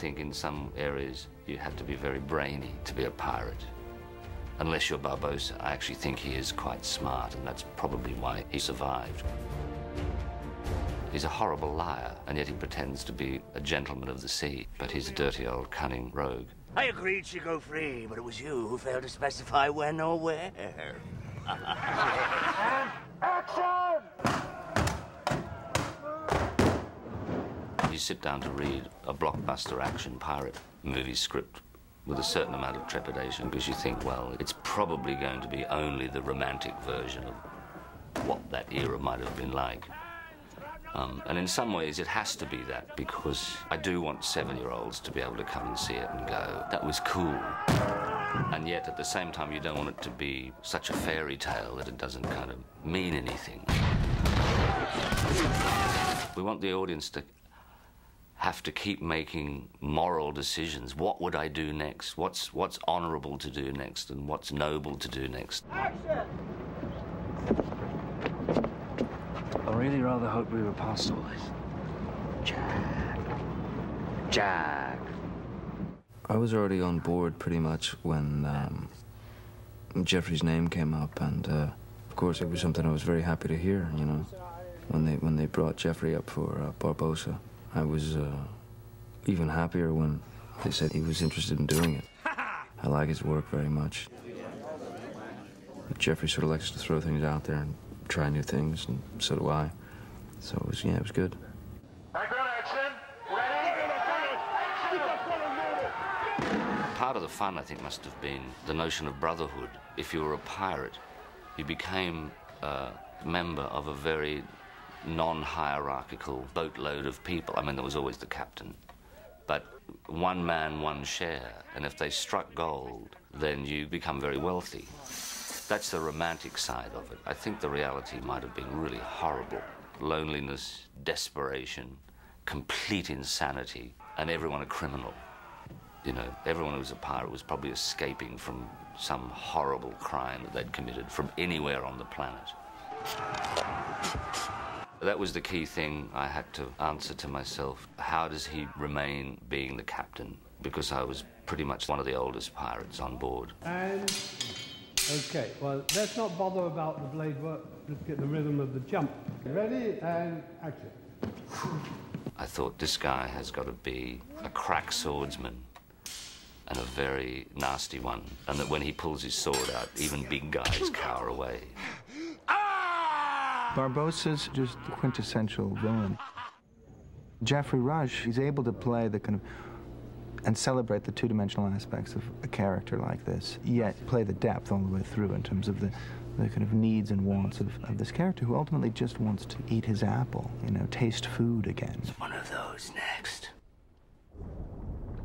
think in some areas you have to be very brainy to be a pirate. Unless you're Barbossa, I actually think he is quite smart, and that's probably why he survived. He's a horrible liar, and yet he pretends to be a gentleman of the sea, but he's a dirty old cunning rogue. I agreed she'd go free, but it was you who failed to specify when or where. Action! You sit down to read a blockbuster action pirate movie script with a certain amount of trepidation, because you think, well, it's probably going to be only the romantic version of what that era might have been like. And in some ways it has to be that, because I do want 7-year-olds to be able to come and see it and go, that was cool. And yet at the same time you don't want it to be such a fairy tale that it doesn't kind of mean anything. We want the audience to have to keep making moral decisions. What would I do next? What's honorable to do next, and what's noble to do next? Action! I really rather hope we were past all this. Jack. I was already on board pretty much when Jeffrey's name came up, and of course it was something I was very happy to hear. You know, when they brought Jeffrey up for Barbossa, I was even happier when they said he was interested in doing it. I like his work very much. But Jeffrey sort of likes to throw things out there and try new things, and so do I. So it was, yeah, it was good. Background action! Ready? Part of the fun, I think, must have been the notion of brotherhood. If you were a pirate, you became a member of a very non-hierarchical boatload of people. I mean, there was always the captain, but one man, one share, and if they struck gold, then you become very wealthy. That's the romantic side of it. I think the reality might have been really horrible. Loneliness, desperation, complete insanity, and everyone a criminal. You know, everyone who was a pirate was probably escaping from some horrible crime that they'd committed from anywhere on the planet. That was the key thing I had to answer to myself. How does he remain being the captain? Because I was pretty much one of the oldest pirates on board. And, okay, well, let's not bother about the blade work. Let's get the rhythm of the jump. Ready, and action. I thought, this guy has got to be a crack swordsman and a very nasty one. And that when he pulls his sword out, even big guys cower away. Barbossa's just the quintessential villain. Geoffrey Rush, he's able to play the kind of, and celebrate the two-dimensional aspects of a character like this, yet play the depth all the way through in terms of the kind of needs and wants of this character who ultimately just wants to eat his apple, you know, taste food again. One of those next.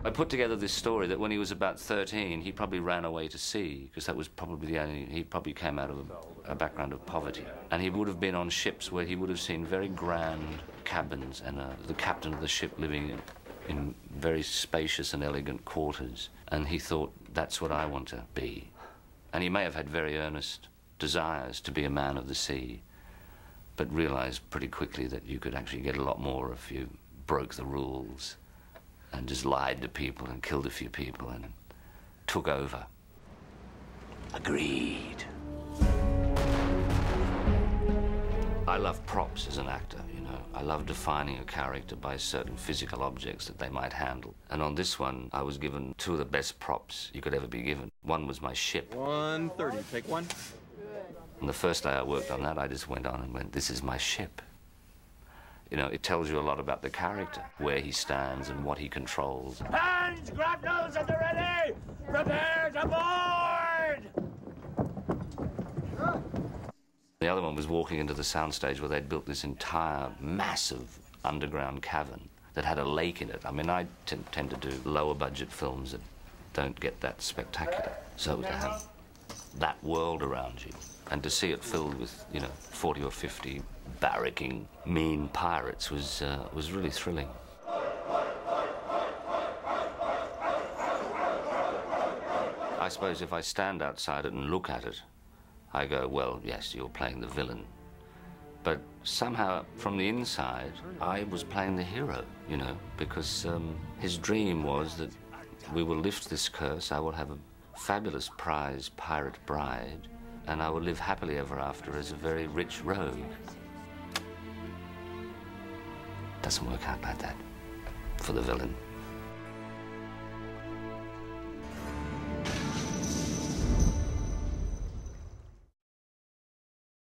I put together this story that when he was about 13, he probably ran away to sea, because that was probably the only, he probably came out of a background of poverty. And he would have been on ships where he would have seen very grand cabins and the captain of the ship living in very spacious and elegant quarters. And he thought, that's what I want to be. And he may have had very earnest desires to be a man of the sea, but realized pretty quickly that you could actually get a lot more if you broke the rules and just lied to people and killed a few people and took over. Agreed. I love props as an actor, you know. I love defining a character by certain physical objects that they might handle. And on this one, I was given two of the best props you could ever be given. One was my ship. 1:30, take one. And the first day I worked on that, I just went on and went, this is my ship. You know, it tells you a lot about the character, where he stands and what he controls. Hands, grapnels at the ready! Prepare to board! The other one was walking into the soundstage where they'd built this entire massive underground cavern that had a lake in it. I mean, I tend to do lower budget films that don't get that spectacular. So to have that world around you and to see it filled with, you know, 40 or 50 barracking, mean pirates was really thrilling. I suppose if I stand outside it and look at it, I go, well, yes, you're playing the villain. But somehow, from the inside, I was playing the hero, you know, because his dream was that we will lift this curse, I will have a fabulous prize pirate bride, and I will live happily ever after as a very rich rogue. Doesn't work out like that for the villain.